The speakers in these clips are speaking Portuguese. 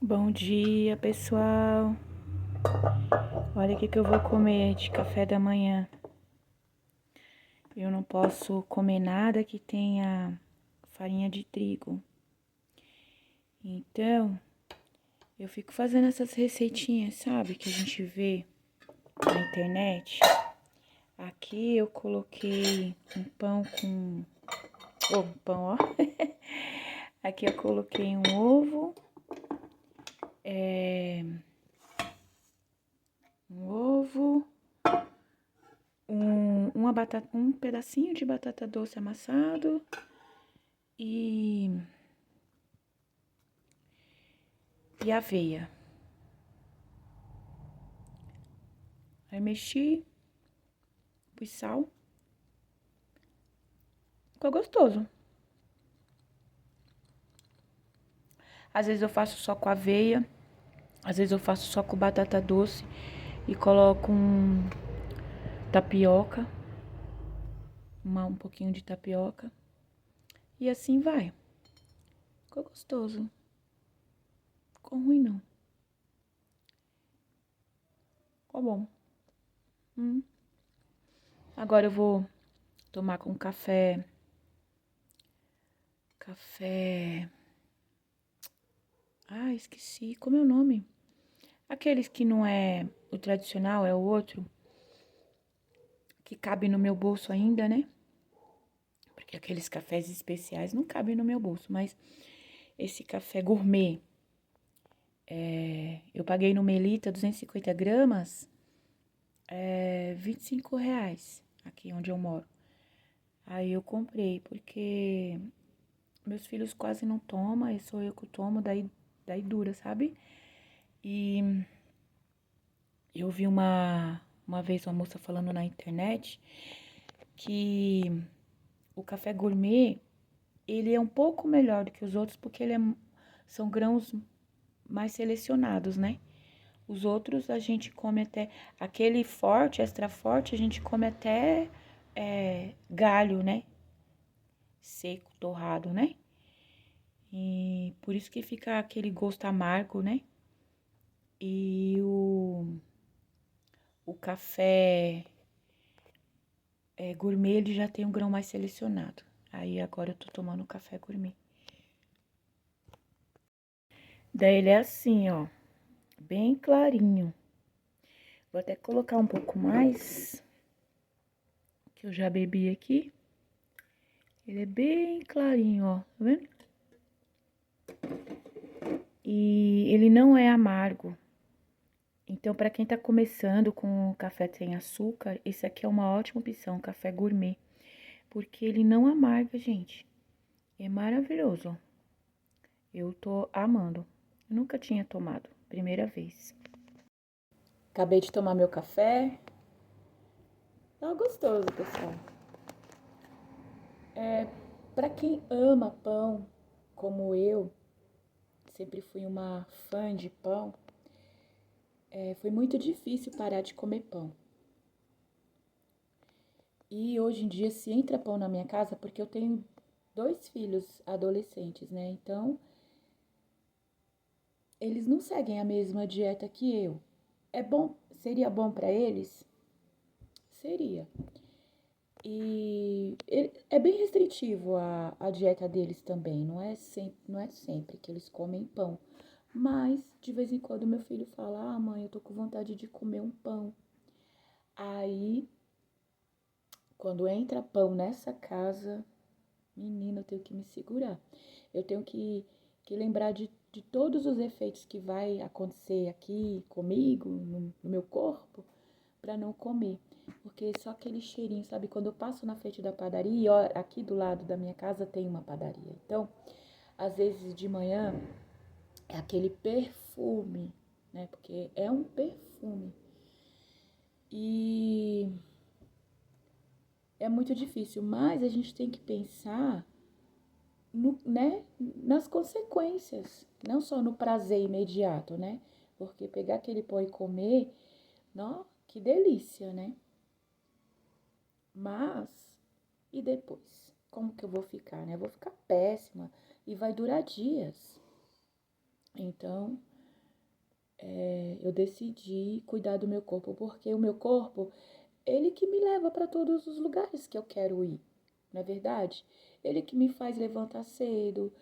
Bom dia, pessoal. Olha o que eu vou comer de café da manhã. Eu não posso comer nada que tenha farinha de trigo. Então, eu fico fazendo essas receitinhas, sabe? Que a gente vê na internet. Aqui eu coloquei um pão com... um pão, ó. Aqui eu coloquei um ovo. Um ovo. Um pedacinho de batata doce amassado. E aveia. Aí mexi, pus sal. Ficou gostoso. Às vezes eu faço só com aveia, às vezes eu faço só com batata doce e coloco tapioca, um pouquinho de tapioca. E assim vai. Ficou gostoso. Ficou ruim não. Ficou bom. Agora eu vou tomar com café. Ah, esqueci. Como é o nome? Aqueles que não é o tradicional, é o outro. Que cabe no meu bolso ainda, né? Porque aqueles cafés especiais não cabem no meu bolso. Mas esse café gourmet, eu paguei no Melita 250 gramas, R$ 25, aqui onde eu moro. Aí eu comprei, porque meus filhos quase não tomam, e sou eu que tomo, daí dura, sabe? E eu vi uma vez uma moça falando na internet que o café gourmet, ele é um pouco melhor do que os outros, porque são grãos mais selecionados, né? Os outros a gente come até, aquele forte, extra forte, a gente come até galho, né? Seco, torrado, né? E por isso que fica aquele gosto amargo, né? E o café gourmet, ele já tem um grão mais selecionado. Aí agora eu tô tomando café gourmet. Daí ele é assim, ó, bem clarinho. Vou até colocar um pouco mais, que eu já bebi aqui. Ele é bem clarinho, ó, tá vendo? E ele não é amargo. Então, para quem tá começando com café sem açúcar, esse aqui é uma ótima opção, café gourmet. Porque ele não amarga, gente. É maravilhoso. Eu tô amando. Eu nunca tinha tomado, primeira vez. Acabei de tomar meu café. Tá gostoso, pessoal. Para quem ama pão, como eu, sempre fui uma fã de pão, foi muito difícil parar de comer pão. E hoje em dia, se entra pão na minha casa, porque eu tenho 2 filhos adolescentes, né? Então, eles não seguem a mesma dieta que eu. É bom, seria bom para eles? Seria. E é bem restritivo a dieta deles também, não é sempre que eles comem pão. Mas, de vez em quando, meu filho fala, ah, mãe, eu tô com vontade de comer um pão. Aí, quando entra pão nessa casa, menina, eu tenho que me segurar. Eu tenho que lembrar de todos os efeitos que vai acontecer aqui comigo, no meu corpo, para não comer. Porque só aquele cheirinho, sabe? Quando eu passo na frente da padaria, ó, aqui do lado da minha casa tem uma padaria. Então, às vezes de manhã, é aquele perfume, né? Porque é um perfume. E é muito difícil, mas a gente tem que pensar né, nas consequências, não só no prazer imediato, né? Porque pegar aquele pão e comer, não, que delícia, né? Mas, e depois? Como que eu vou ficar, né? Eu vou ficar péssima e vai durar dias. Então, eu decidi cuidar do meu corpo, porque o meu corpo, ele que me leva para todos os lugares que eu quero ir, não é verdade? Ele que me faz levantar cedo,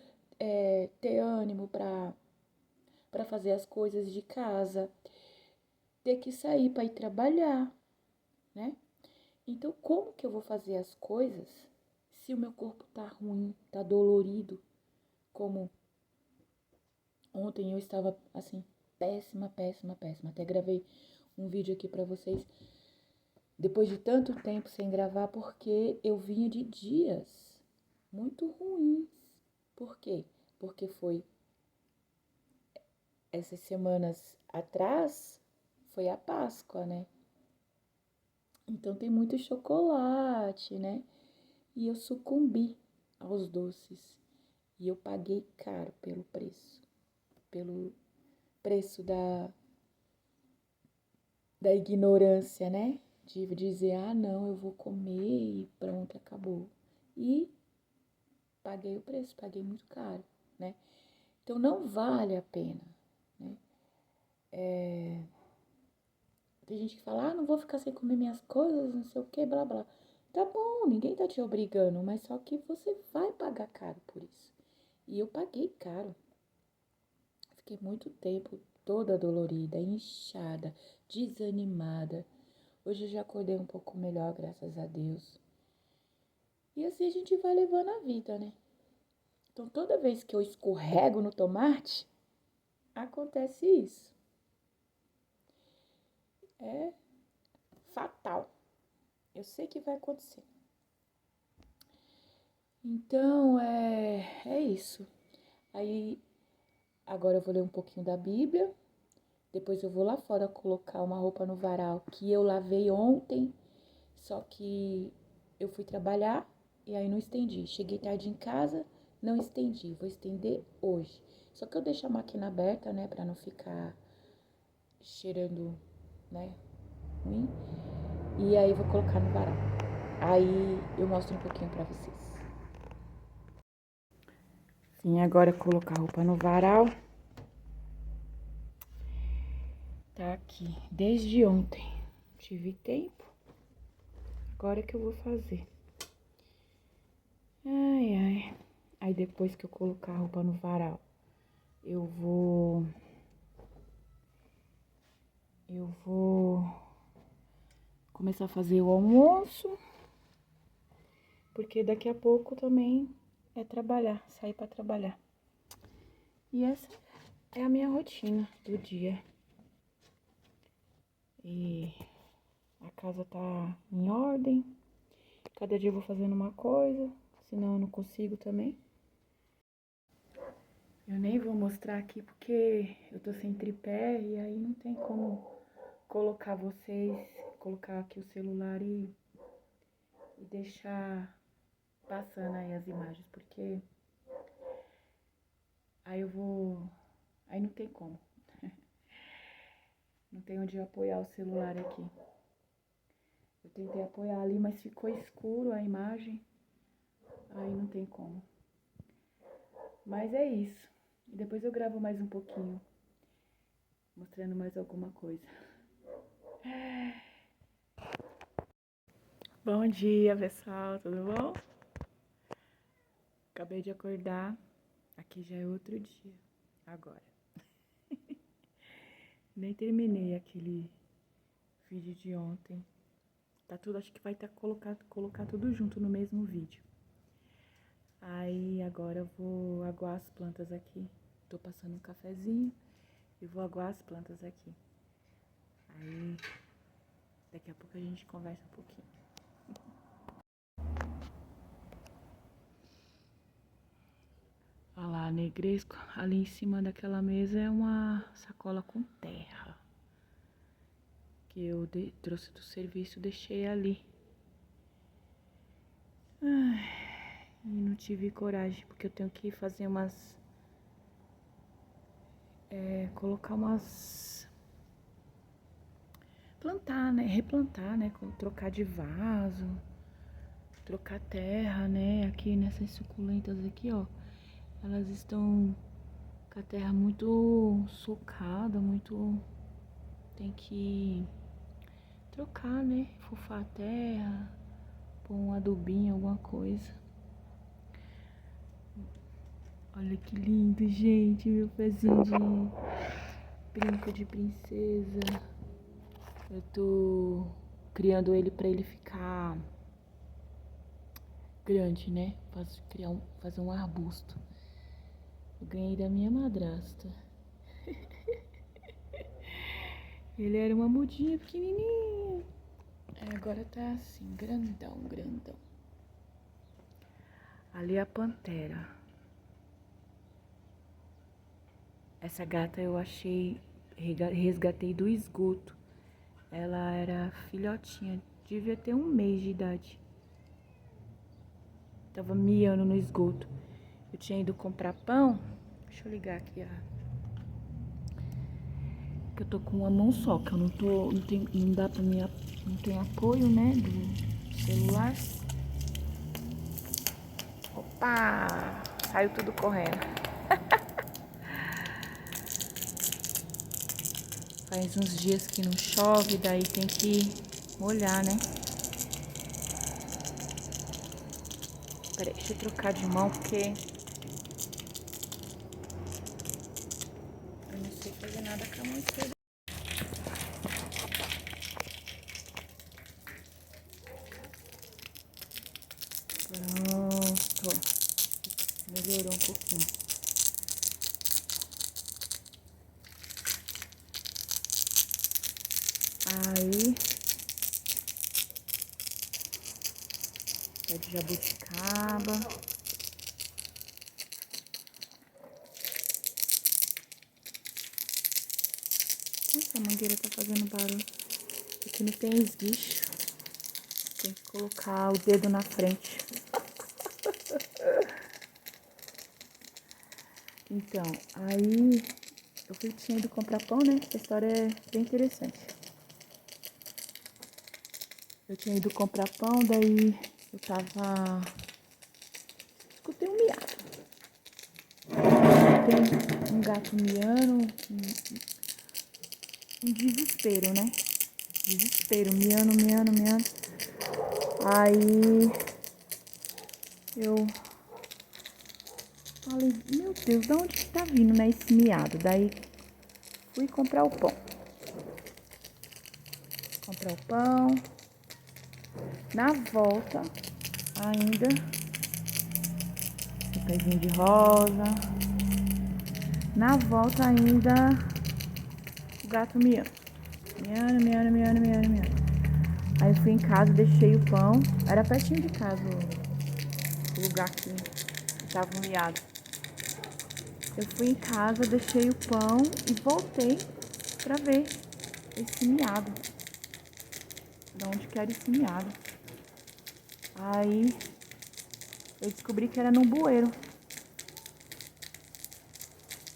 ter ânimo para fazer as coisas de casa, ter que sair para ir trabalhar, né? Então, como que eu vou fazer as coisas se o meu corpo tá ruim, tá dolorido? Como ontem eu estava assim, péssima, péssima, péssima. Até gravei um vídeo aqui pra vocês depois de tanto tempo sem gravar, porque eu vinha de dias muito ruins. Por quê? Porque foi essas semanas atrás, foi a Páscoa, né? Então tem muito chocolate, né? E eu sucumbi aos doces. E eu paguei caro pelo preço da ignorância, né? De dizer, ah, não, eu vou comer e pronto, acabou. E paguei o preço, paguei muito caro, né? Então não vale a pena, né? Tem gente que fala, ah, não vou ficar sem comer minhas coisas, não sei o que, blá blá. Tá bom, ninguém tá te obrigando, mas só que você vai pagar caro por isso. E eu paguei caro. Fiquei muito tempo toda dolorida, inchada, desanimada. Hoje eu já acordei um pouco melhor, graças a Deus. E assim a gente vai levando a vida, né? Então toda vez que eu escorrego no tomate, acontece isso. É fatal. Eu sei que vai acontecer. Então é isso. Aí agora eu vou ler um pouquinho da Bíblia. Depois eu vou lá fora colocar uma roupa no varal que eu lavei ontem. Só que eu fui trabalhar e aí não estendi. Cheguei tarde em casa, não estendi. Vou estender hoje. Só que eu deixo a máquina aberta, né, pra não ficar cheirando, né, ruim. E aí vou colocar no varal. Aí eu mostro um pouquinho pra vocês. Sim, agora colocar a roupa no varal. Tá aqui desde ontem. Tive tempo. Agora que eu vou fazer. Ai, ai. Aí depois que eu colocar a roupa no varal, eu vou começar a fazer o almoço, porque daqui a pouco também é trabalhar, sair para trabalhar. E essa é a minha rotina do dia. E a casa tá em ordem. Cada dia eu vou fazendo uma coisa, senão eu não consigo também. Eu nem vou mostrar aqui porque eu tô sem tripé e aí não tem como colocar aqui o celular e deixar passando aí as imagens, porque aí não tem como. Não tem onde apoiar o celular aqui. Eu tentei apoiar ali, mas ficou escuro a imagem, aí não tem como. Mas é isso. E depois eu gravo mais um pouquinho, mostrando mais alguma coisa. Bom dia, pessoal, tudo bom? Acabei de acordar, aqui já é outro dia, agora. Nem terminei aquele vídeo de ontem. Tá tudo, acho que vai estar colocar tudo junto no mesmo vídeo. Aí agora eu vou aguar as plantas aqui. Tô passando um cafezinho e vou aguar as plantas aqui. Aí daqui a pouco a gente conversa um pouquinho. Olha lá, negresco. Ali em cima daquela mesa é uma sacola com terra. Que eu trouxe do serviço, deixei ali. Ai, e não tive coragem, porque eu tenho que fazer colocar umas... Plantar, né? Replantar, né? Trocar de vaso, trocar terra, né? Aqui nessas suculentas aqui, ó. Elas estão Com a terra muito sulcada, muito... Tem que trocar, né? Fufar a terra, pôr um adubinho, alguma coisa. Olha que lindo, gente, meu pezinho de brinco de princesa. Eu tô criando ele pra ele ficar grande, né? Fazer um arbusto. Eu ganhei da minha madrasta. Ele era uma mudinha pequenininha. Agora tá assim, grandão, grandão. Ali é a pantera. Essa gata eu achei, resgatei do esgoto. Ela era filhotinha, devia ter 1 mês de idade. Tava miando no esgoto. Eu tinha ido comprar pão. Deixa eu ligar aqui, que eu tô com uma mão só, que eu não dá pra mim, não tem apoio, né, do celular. Opa! Saiu tudo correndo. Faz uns dias que não chove, daí tem que molhar, né? Peraí, deixa eu trocar de mão, porque eu não sei fazer nada com a mão esquerda. Pronto. Melhorou um pouquinho. Aí, pé de jabuticaba. Nossa, a mangueira tá fazendo barulho. Aqui não tem esguicho. Tem que colocar o dedo na frente. Então, aí tinha ido comprar pão, né? Essa história é bem interessante. Eu tinha ido comprar pão, daí eu tava... Escutei um miado. Tem um gato miando, um desespero, né? Desespero, miando, miando, miando. Aí eu falei, meu Deus, de onde que tá vindo, né, esse miado? Daí fui comprar o pão. Comprar o pão. Na volta, ainda, um pezinho de rosa. Na volta ainda, o gato miando. Miando, miando, miando, miando, miando. Aí fui em casa, deixei o pão. Era pertinho de casa o lugar que tava o miado. Eu fui em casa, deixei o pão e voltei pra ver esse miado. De onde que era esse miado. Aí eu descobri que era num bueiro.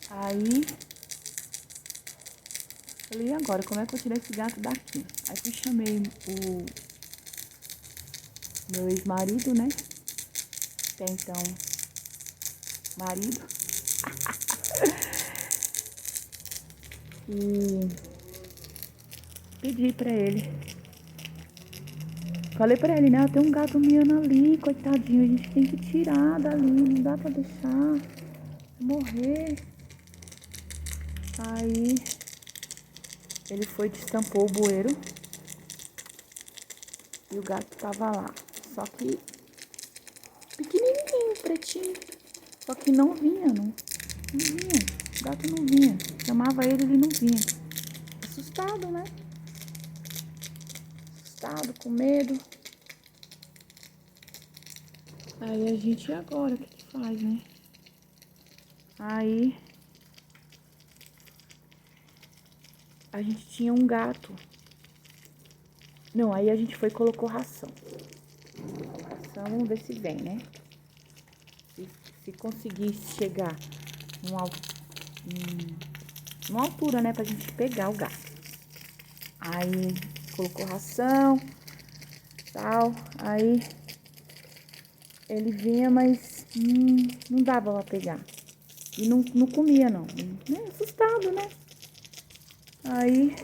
Aí falei, e agora? Como é que eu tiro esse gato daqui? Aí fui chamei o meu ex-marido, né? Até então, marido. E pedi pra ele. Falei pra ele, né? Tem um gato miando ali, coitadinho. A gente tem que tirar dali, não dá pra deixar morrer. Aí ele foi, destampou o bueiro e o gato tava lá. Só que pequenininho, pretinho. Só que não vinha, não vinha. O gato não vinha. Chamava ele, ele não vinha. Assustado, né? Assustado, com medo. Aí a gente, e agora? O que faz, né? Aí a gente tinha um gato. Não, aí a gente foi e colocou ração. Ração, vamos ver se vem, né? Se conseguir chegar numa altura, né? Pra gente pegar o gato. Aí colocou ração, tal. Aí ele vinha, mas não dava pra pegar. E não comia, não. Assustado, né? Aí,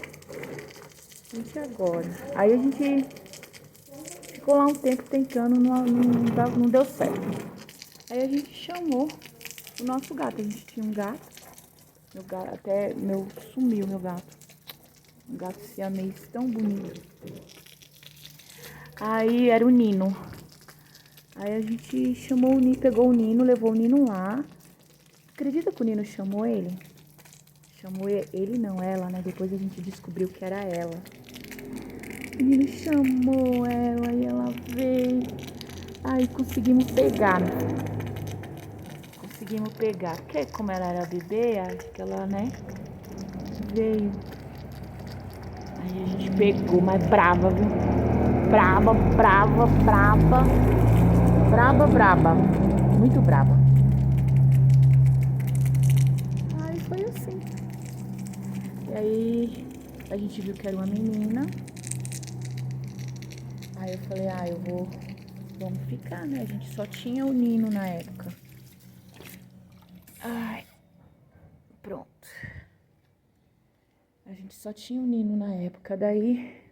gente, agora. Aí a gente ficou lá um tempo tentando, não deu certo. Aí a gente chamou o nosso gato. A gente tinha um gato. Sumiu meu gato. Um gato siamês tão bonito. Aí era o Nino. Aí a gente chamou o Nino, pegou o Nino, levou o Nino lá. Acredita que o Nino chamou ele? Chamou ele, não ela, né? Depois a gente descobriu que era ela. O Nino chamou ela e ela veio. Aí conseguimos pegar, né? Conseguimos pegar. Porque como ela era bebê, acho que ela, né? Veio. Aí a gente pegou, mas brava, viu? Braba, brava, braba. Braba, braba. Muito braba. Aí foi assim. E aí a gente viu que era uma menina. Aí eu falei, vamos ficar, né? A gente só tinha o Nino na época. Ai, pronto. A gente só tinha o Nino na época. Daí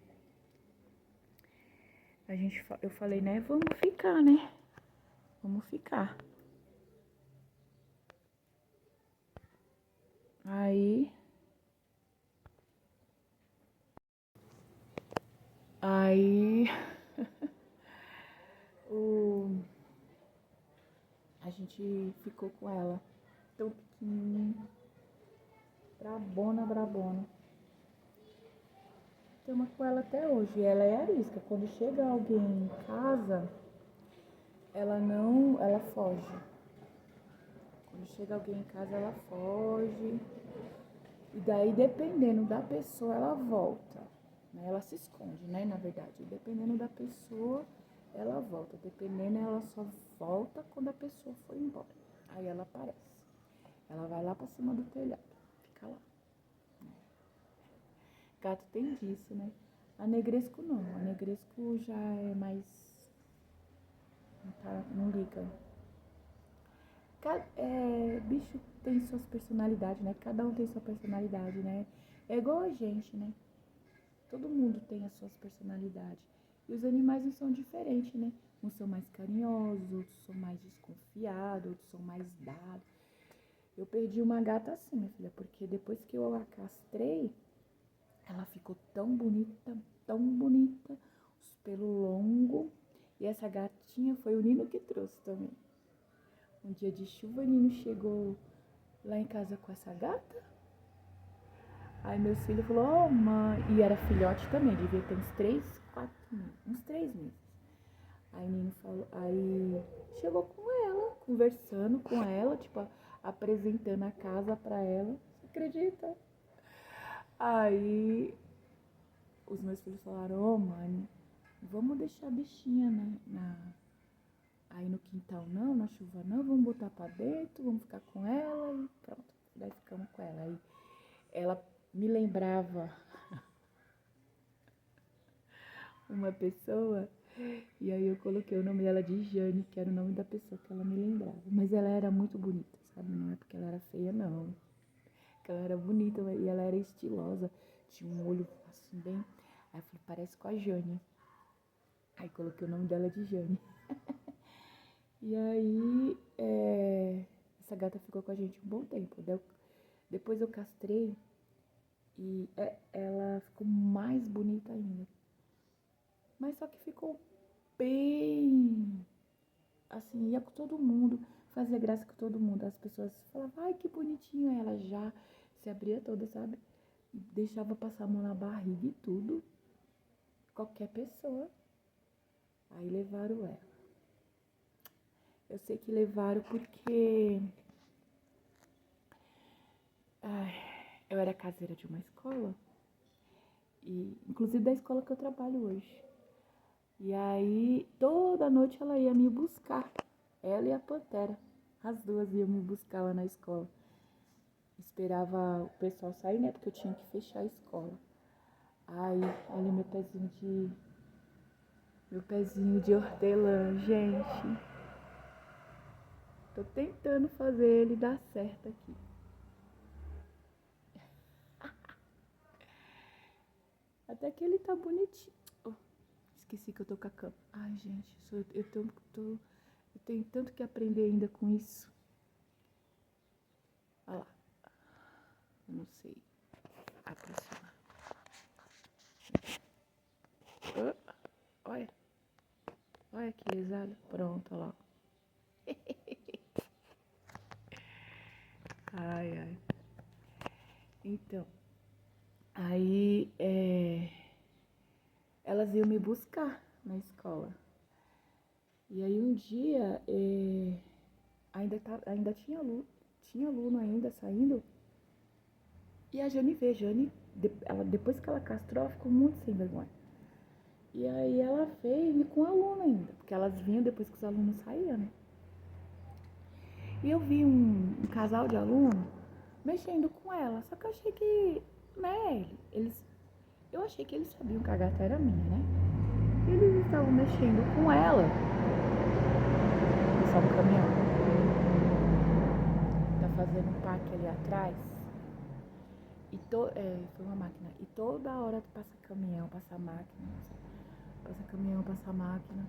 eu falei, né? Vamos ficar, né? Vamos ficar. Aí a gente ficou com ela tão pequenininha, brabona, brabona. Estamos com ela até hoje. Ela é arisca. Quando chega alguém em casa, ela foge. Quando chega alguém em casa, ela foge. E daí, dependendo da pessoa, ela volta. Né? Ela se esconde, né? Na verdade. Dependendo da pessoa, ela volta. Dependendo, ela só volta quando a pessoa for embora. Aí ela aparece. Ela vai lá pra cima do telhado. Fica lá. Gato tem disso, né? A negresco não. A negresco já é mais. Não liga. Bicho tem suas personalidades, né? Cada um tem sua personalidade, né? É igual a gente, né? Todo mundo tem as suas personalidades. E os animais não são diferentes, né? Uns são mais carinhosos, outros são mais desconfiados, outros são mais dados. Eu perdi uma gata assim, minha filha, porque depois que eu a castrei, ela ficou tão bonita, os pelos longos. E essa gatinha foi o Nino que trouxe também. Um dia de chuva, o Nino chegou lá em casa com essa gata. Aí meus filhos falaram, mãe, e era filhote também, devia ter uns 3, 4 meses, uns 3 meses. Aí Nino falou, aí chegou com ela, conversando com ela, tipo, apresentando a casa pra ela. Você acredita? Aí os meus filhos falaram, mãe, vamos deixar a bichinha, né, aí no quintal não, na chuva não, vamos botar pra dentro, vamos ficar com ela e pronto. Daí ficamos com ela. Aí ela me lembrava uma pessoa, e aí eu coloquei o nome dela de Jane, que era o nome da pessoa que ela me lembrava. Mas ela era muito bonita, sabe? Não é porque ela era feia, não. Porque ela era bonita e ela era estilosa. Tinha um olho assim bem... Aí eu falei, parece com a Jane. Aí coloquei o nome dela de Jane. E aí, essa gata ficou com a gente um bom tempo. Depois eu castrei e ela ficou mais bonita ainda. Mas só que ficou bem, assim, ia com todo mundo, fazia graça com todo mundo. As pessoas falavam, ai, que bonitinho. Ela já se abria toda, sabe? Deixava passar a mão na barriga e tudo. Qualquer pessoa. Aí levaram ela. Eu sei que levaram porque eu era caseira de uma escola. E, inclusive da escola que eu trabalho hoje. E aí, toda noite ela ia me buscar. Ela e a Pantera. As duas iam me buscar lá na escola. Esperava o pessoal sair, né? Porque eu tinha que fechar a escola. Aí, olha meu pezinho de hortelã, gente. Tô tentando fazer ele dar certo aqui. Até que ele tá bonitinho. Oh, esqueci que eu tô com a cama. Ai, gente, eu tenho tanto que aprender ainda com isso. Olha lá. Eu não sei aproximar. Olha. Olha que risada. Pronto, olha lá. Ai, ai. Então, aí elas iam me buscar na escola. E aí um dia ainda tinha aluno ainda saindo. E a Jane vê, depois que ela castrou, ela ficou muito sem vergonha. E aí ela veio com aluno ainda, porque elas vinham depois que os alunos saíam, né? E eu vi um casal de alunos mexendo com ela, só que eu achei que, né, eu achei que eles sabiam que a gata era minha, né? E eles estavam mexendo com ela. Só um caminhão. Tá fazendo um parque ali atrás. Foi uma máquina. E toda hora passa caminhão, passa máquina. Passa caminhão, passa máquina.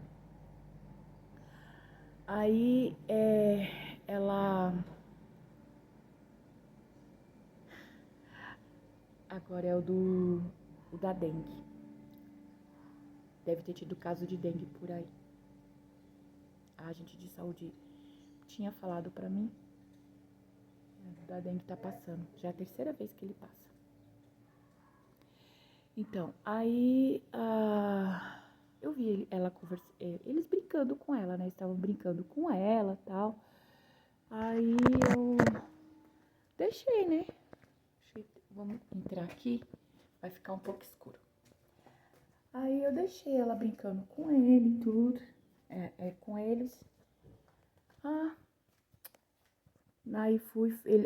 Aí ela. Agora é o da dengue. Deve ter tido caso de dengue por aí. A agente de saúde tinha falado pra mim. O da dengue tá passando. Já é a terceira vez que ele passa. Então, aí eu vi eles brincando com ela, né? Estavam brincando com ela e tal. Aí eu deixei, né? Vamos entrar aqui, vai ficar um pouco escuro. Aí eu deixei ela brincando com ele e tudo, com eles.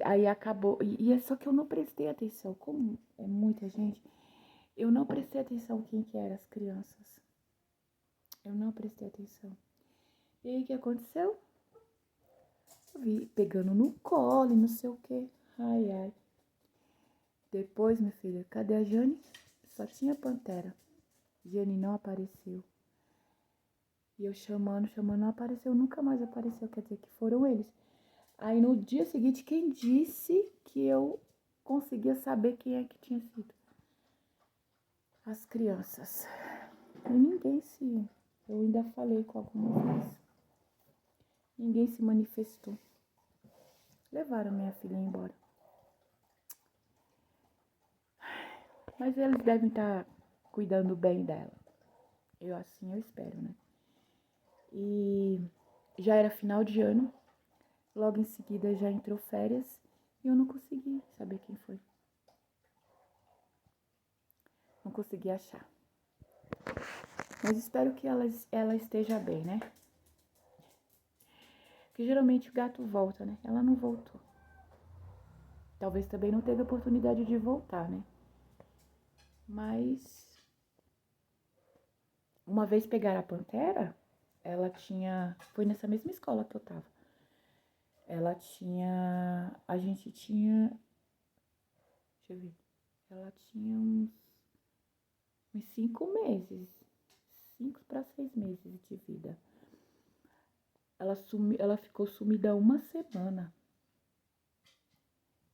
Aí acabou, só que eu não prestei atenção, como é muita gente, eu não prestei atenção quem que eram as crianças. Eu não prestei atenção. E aí o que aconteceu? Eu vi pegando no colo e não sei o que. Ai, ai. Depois, minha filha, cadê a Jane? Só tinha Pantera. Jane não apareceu. E eu chamando, não apareceu, nunca mais apareceu. Quer dizer que foram eles. Aí no dia seguinte, quem disse que eu conseguia saber quem é que tinha sido? As crianças. E ninguém se... Eu ainda falei com algumas, mas ninguém se manifestou. Levaram minha filha embora. Mas eles devem estar cuidando bem dela. Eu espero, né? E já era final de ano. Logo em seguida já entrou férias. E eu não consegui saber quem foi. Não consegui achar. Mas espero que ela esteja bem, né? Porque geralmente o gato volta, né? Ela não voltou. Talvez também não teve oportunidade de voltar, né? Mas uma vez pegaram a Pantera, foi nessa mesma escola que eu tava. A gente tinha, deixa eu ver, ela tinha uns 5 meses, 5 para 6 meses de vida. Ela ficou sumida 1 semana.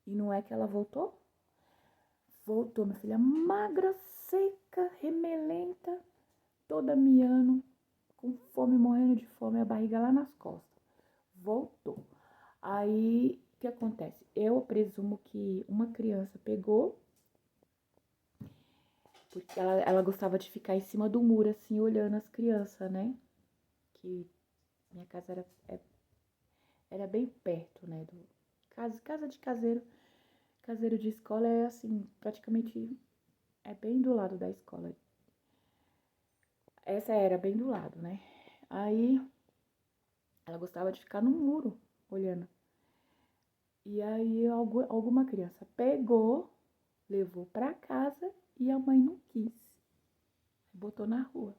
E não é que ela voltou? Voltou, minha filha, magra, seca, remelenta, toda miando, com fome, morrendo de fome, a barriga lá nas costas. Voltou. Aí, o que acontece? Eu presumo que uma criança pegou, porque ela gostava de ficar em cima do muro, assim, olhando as crianças, né? Que minha casa era bem perto, né? Casa de caseiro. Caseiro de escola é assim, praticamente é bem do lado da escola. Essa era bem do lado, né? Aí ela gostava de ficar no muro olhando. E aí alguma criança pegou, levou pra casa e a mãe não quis. Botou na rua.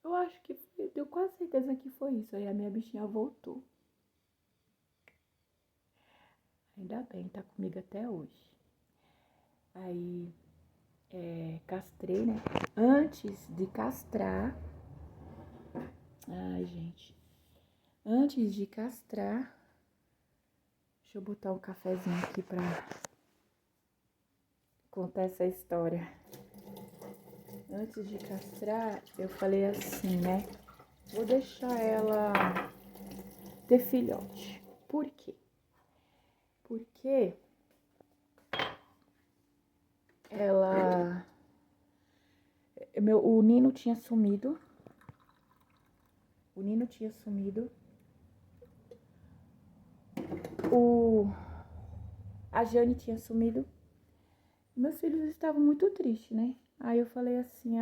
Eu acho que foi, tenho quase certeza que foi isso. Aí a minha bichinha voltou. Ainda bem, tá comigo até hoje. Aí, castrei, né? Antes de castrar... Ai, gente. Antes de castrar... Deixa eu botar um cafezinho aqui pra contar essa história. Antes de castrar, eu falei assim, né? Vou deixar ela ter filhote. Por quê? Porque ela... o Nino tinha sumido. O Nino tinha sumido. A Jane tinha sumido. Meus filhos estavam muito tristes, né? Aí eu falei assim,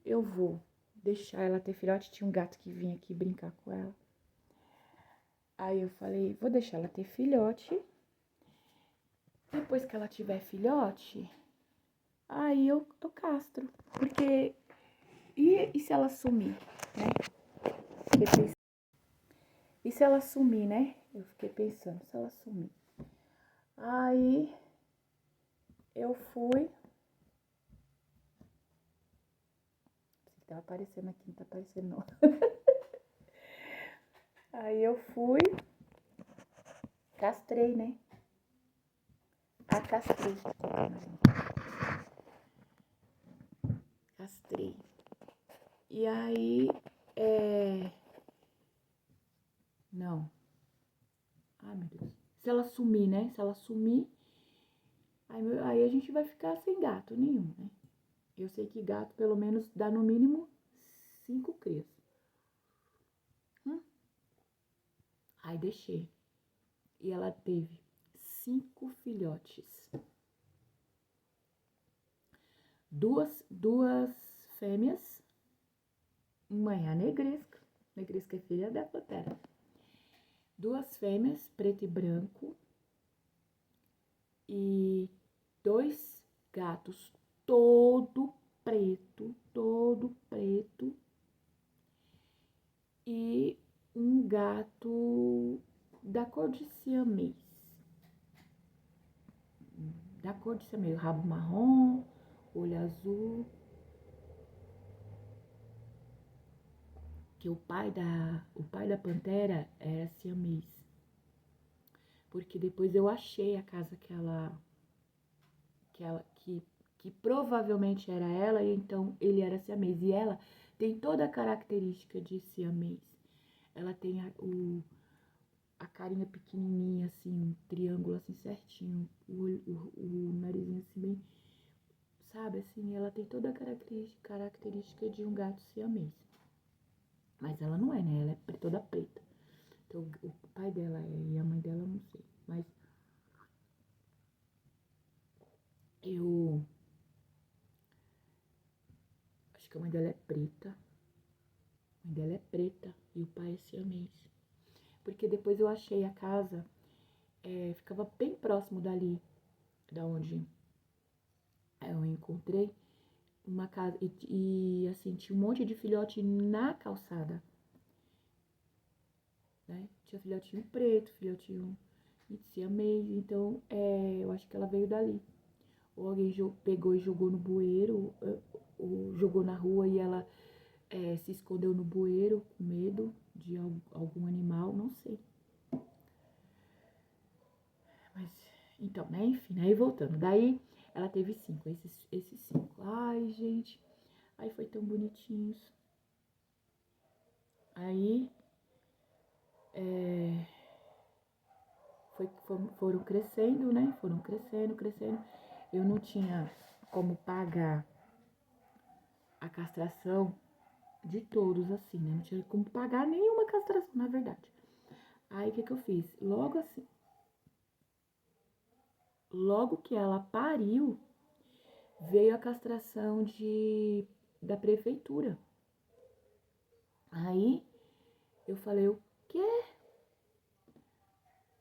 eu vou deixar ela ter filhote. Tinha um gato que vinha aqui brincar com ela. Aí eu falei, vou deixar ela ter filhote. Depois que ela tiver filhote, aí eu castro. Porque, e se ela sumir, né? E se ela sumir, né? Eu fiquei pensando, se ela sumir. Aí, eu fui. Tá aparecendo aqui, não tá aparecendo não. Aí eu fui, castrei, né? Castrei. Castrei. E aí, não. Ai, meu Deus. Se ela sumir, né? Se ela sumir, aí a gente vai ficar sem gato nenhum, né? Eu sei que gato, pelo menos, dá no mínimo 5 crias. Aí deixei. E ela teve 5 filhotes. Duas fêmeas. Uma é a negresca. Negresca é filha da Pantera. 2 fêmeas, preto e branco. E 2 gatos, todo preto. E um gato da cor de siamês. Da cor de siamês, rabo marrom, olho azul. Que o pai da Pantera era siamês. Porque depois eu achei a casa que provavelmente era ela, e então ele era siamês. E ela tem toda a característica de siamês. Ela tem a carinha pequenininha, assim, um triângulo assim certinho, o narizinho assim bem, sabe, assim, ela tem toda a característica de um gato siamês. Mas ela não é, né? Ela é toda preta. Então, o pai dela e a mãe dela, não sei. Mas eu acho que a mãe dela é preta. A mãe dela é preta e o pai é siamês. Porque depois eu achei a casa, ficava bem próximo dali, da onde eu encontrei uma casa. E assim, tinha um monte de filhote na calçada. Né? Tinha filhotinho preto, filhotinho siamês. Então, eu acho que ela veio dali. Ou alguém pegou e jogou no bueiro, ou jogou na rua e ela se escondeu no bueiro com medo de algum animal, não sei. Mas, então, né, enfim, aí voltando. Daí, ela teve 5, esses 5. Ai, gente, aí foi tão bonitinhos. Aí, foram crescendo, né, foram crescendo. Eu não tinha como pagar a castração de todos, assim, né? Não tinha como pagar nenhuma castração, na verdade. Aí, o que eu fiz? Logo que ela pariu, veio a castração da prefeitura. Aí, eu falei, o quê?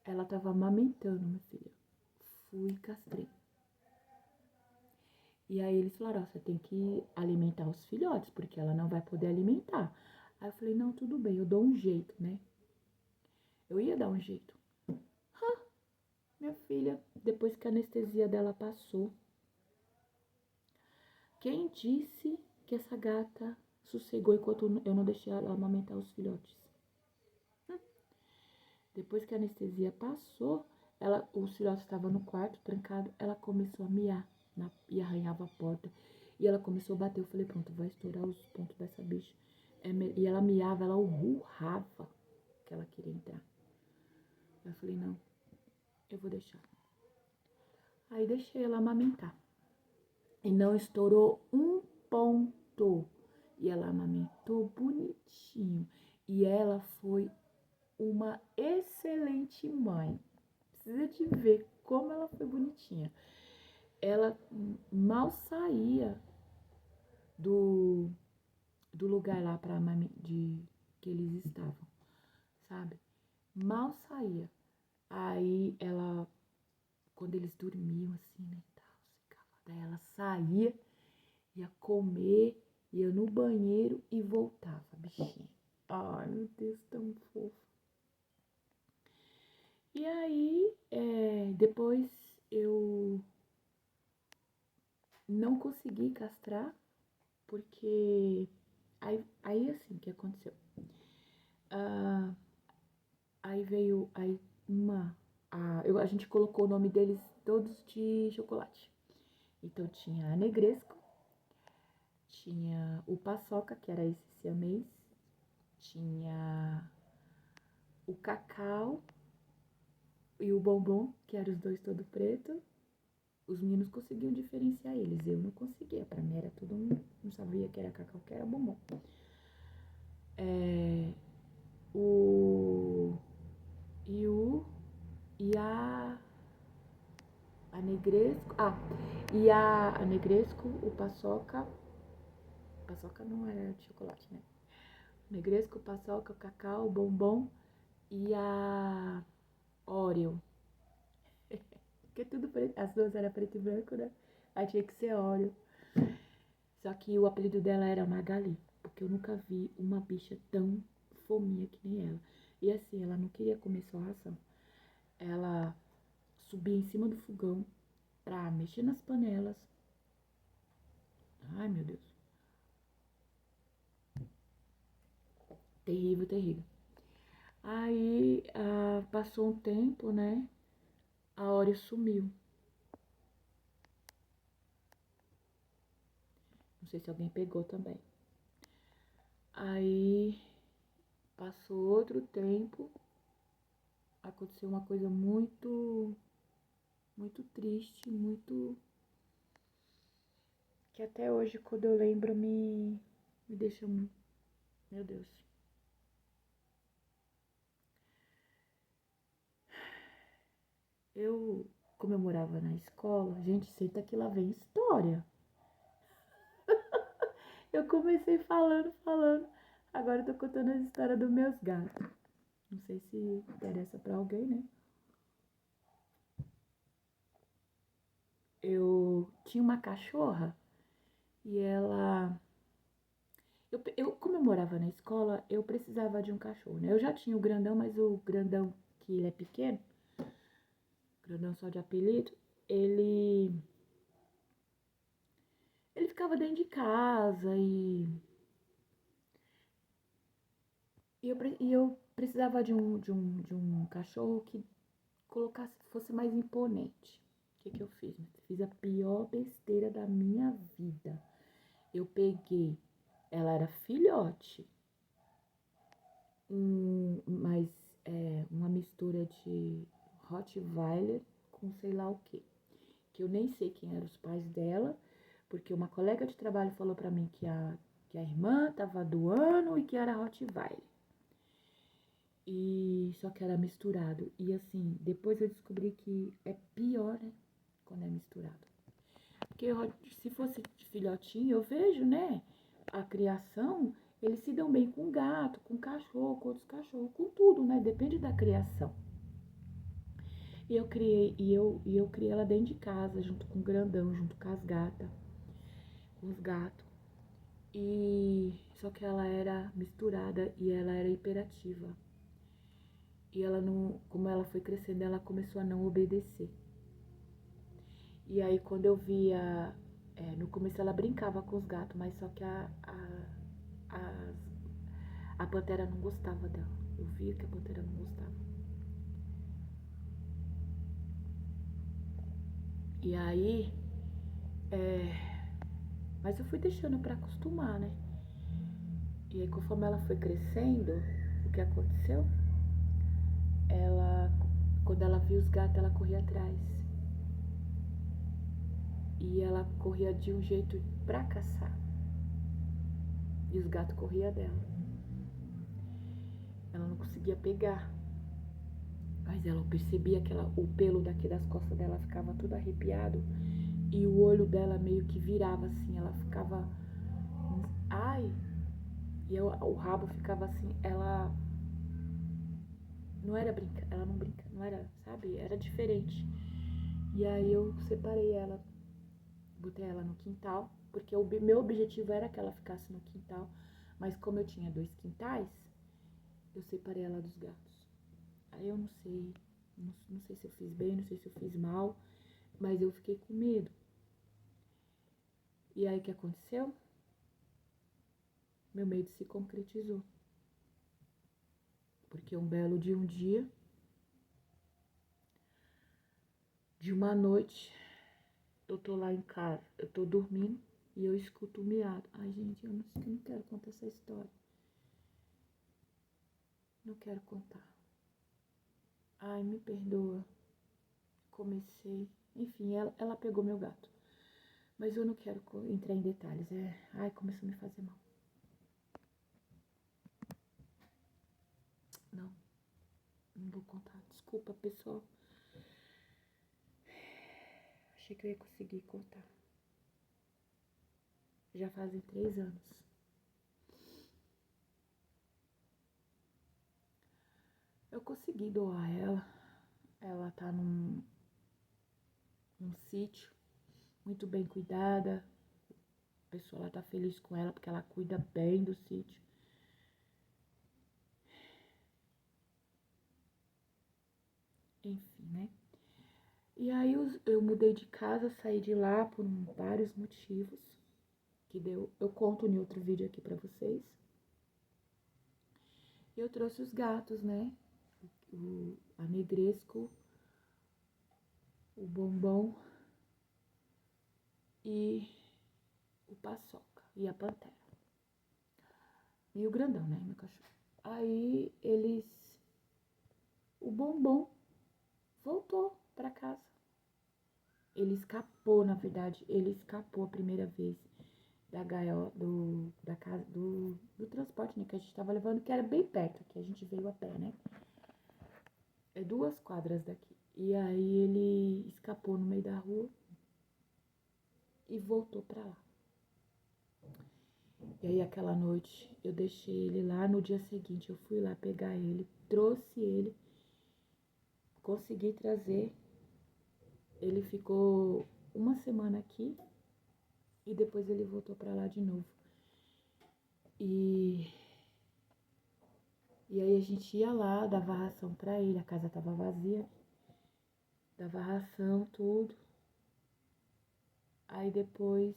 Ela tava amamentando, minha filha. Fui e castrei. E aí, Aí eles falaram, ó, você tem que alimentar os filhotes, porque ela não vai poder alimentar. Aí eu falei, não, tudo bem, eu dou um jeito, né? Eu ia dar um jeito. Minha filha, depois que a anestesia dela passou, quem disse que essa gata sossegou enquanto eu não deixei ela amamentar os filhotes? Depois que a anestesia passou, os filhotes estavam no quarto, trancado, ela começou a miar e arranhava a porta. E ela começou a bater. Eu falei, pronto, vai estourar os pontos dessa bicha. E ela miava, ela urrava que ela queria entrar. Eu falei, não, eu vou deixar. Aí deixei ela amamentar. E não estourou um ponto. E ela amamentou bonitinho. E ela foi uma excelente mãe. Precisa de ver como ela foi bonitinha. Ela mal saía do lugar lá de que eles estavam, sabe? Mal saía. Aí ela, quando eles dormiam assim, né, tal, daí ela saía, ia comer, ia no banheiro e voltava, bichinha. Ai, meu Deus, tão fofo. E aí, depois eu não consegui castrar, porque aí assim, o que aconteceu? Aí veio a gente colocou o nome deles todos de chocolate. Então tinha a Negresco, tinha o Paçoca, que era esse siamês, tinha o Cacau e o Bombom, que eram os dois todo preto. Os meninos conseguiam diferenciar eles, eu não conseguia, pra mim era tudo não sabia que era Cacau, que era Bombom. E a Negresco, a Negresco, o Paçoca não era de chocolate, né? O Negresco, o Paçoca, o Cacau, o Bombom e a Oreo. Porque tudo preto, as duas eram preto e branco, né? Aí tinha que ser Oreo. Só que o apelido dela era Magali, porque eu nunca vi uma bicha tão fominha que nem ela. E assim, ela não queria comer só ração. Ela subia em cima do fogão pra mexer nas panelas. Ai, meu Deus. Terrível, terrível. Aí passou um tempo, né? A Oreo sumiu. Não sei se alguém pegou também. Aí passou outro tempo. Aconteceu uma coisa muito, muito triste, muito. Que até hoje, quando eu lembro, me deixa. Meu Deus. Como eu morava na escola, gente, senta que lá vem história. Eu comecei falando. Agora eu tô contando a história dos meus gatos. Não sei se interessa pra alguém, né? Eu tinha uma cachorra e ela. Como eu morava na escola, eu precisava de um cachorro, né? Eu já tinha o grandão, mas o grandão, que ele é pequeno, grandão só de apelido, ele ficava dentro de casa e eu precisava de um cachorro que fosse mais imponente. O que eu fiz? Fiz a pior besteira da minha vida. Eu peguei, ela era filhote, mas uma mistura de Rottweiler com sei lá o quê. Que eu nem sei quem eram os pais dela, porque uma colega de trabalho falou pra mim que a irmã tava doando e que era Rottweiler. E só que era misturado. E assim, depois eu descobri que é pior, né? Quando é misturado. Porque se fosse filhotinho, eu vejo, né? A criação, eles se dão bem com gato, com cachorro, com outros cachorros, com tudo, né? Depende da criação. E eu criei ela dentro de casa, junto com o grandão, junto com as gatas. com os gatos. E só que ela era misturada e ela era hiperativa. E ela não, como ela foi crescendo, ela começou a não obedecer. E aí quando eu via, no começo ela brincava com os gatos, mas só que a pantera não gostava dela. Eu via que a pantera não gostava. E aí, mas eu fui deixando pra acostumar, né? E aí conforme ela foi crescendo, o que aconteceu? Ela, quando ela viu os gatos, ela corria atrás. E ela corria de um jeito pra caçar. E os gatos corriam dela. Ela não conseguia pegar. Mas ela percebia que o pelo daqui das costas dela ficava tudo arrepiado. E o olho dela meio que virava assim. Ela ficava... Ai! E o rabo ficava assim. Ela... Não era brinca. Ela não brinca. Não era, sabe? Era diferente. E aí eu separei ela. Botei ela no quintal. Porque o meu objetivo era que ela ficasse no quintal. Mas como eu tinha 2 quintais, eu separei ela dos gatos. Aí eu não sei. Não sei se eu fiz bem, não sei se eu fiz mal. Mas eu fiquei com medo. E aí o que aconteceu? Meu medo se concretizou. Porque um belo de um dia, de uma noite, eu tô lá em casa, eu tô dormindo e eu escuto um miado. Ai, gente, eu não quero contar essa história. Não quero contar. Ai, me perdoa. Comecei. Enfim, ela pegou meu gato. Mas eu não quero entrar em detalhes. Ai, começou a me fazer mal. Não, não vou contar. Desculpa, pessoal. Achei que eu ia conseguir contar. Já fazem 3 anos. Eu consegui doar ela. Ela tá num sítio muito bem cuidada. A pessoa lá tá feliz com ela porque ela cuida bem do sítio. Enfim, né? E aí eu mudei de casa, saí de lá por vários motivos que eu conto em outro vídeo aqui pra vocês. E eu trouxe os gatos, né? A Negresco, o Bombom e o Paçoca e a Pantera. E o grandão, né, meu cachorro. Aí o Bombom voltou pra casa. Ele escapou, na verdade, ele escapou a primeira vez da gaiola, da casa, do transporte, né, que a gente tava levando, que era bem perto, que a gente veio a pé, né? É 2 quadras daqui. E aí ele escapou no meio da rua e voltou pra lá. E aí aquela noite eu deixei ele lá, no dia seguinte eu fui lá pegar ele, trouxe ele, consegui trazer. Ele ficou 1 semana aqui e depois ele voltou pra lá de novo. E aí a gente ia lá, dava ração pra ele, a casa tava vazia, dava ração, tudo. Aí depois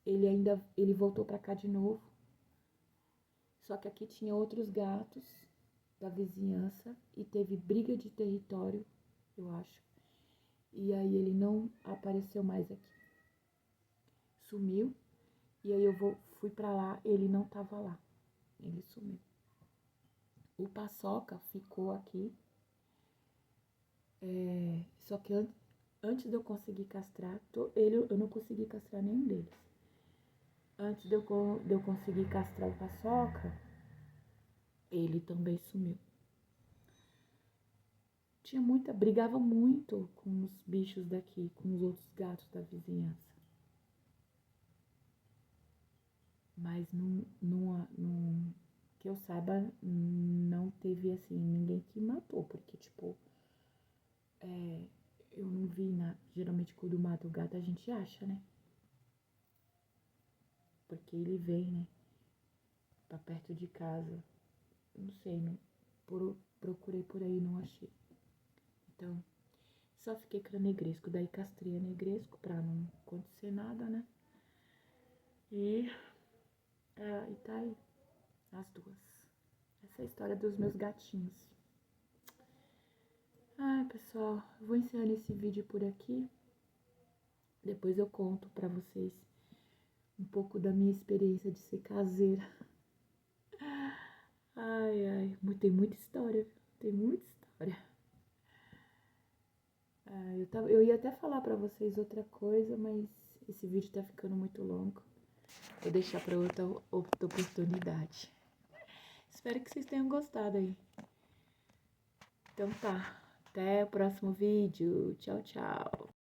ele voltou pra cá de novo. Só que aqui tinha outros gatos da vizinhança e teve briga de território, eu acho. E aí ele não apareceu mais aqui. Sumiu. E aí fui pra lá, ele não tava lá. Ele sumiu. O Paçoca ficou aqui. Só que antes de eu conseguir castrar, eu não consegui castrar nenhum deles. Antes de eu conseguir castrar o Paçoca, ele também sumiu. Brigava muito com os bichos daqui, com os outros gatos da vizinhança. Mas que eu saiba, não teve assim, ninguém que matou, porque tipo, eu não vi nada. Geralmente quando mata o gato a gente acha, né? porque ele vem, né, pra perto de casa. Não sei, não, procurei por aí, não achei. Então, só fiquei com a negresco, daí castrei a negresco pra não acontecer nada, né? E, e tá aí, as duas. Essa é a história dos meus gatinhos. Ai, pessoal, eu vou encerrando esse vídeo por aqui. Depois eu conto pra vocês um pouco da minha experiência de ser caseira. Ai, ai, tem muita história, tem muita história. Eu ia até falar pra vocês outra coisa, mas esse vídeo tá ficando muito longo. Vou deixar pra outra oportunidade. Espero que vocês tenham gostado aí. Então tá, até o próximo vídeo. Tchau, tchau.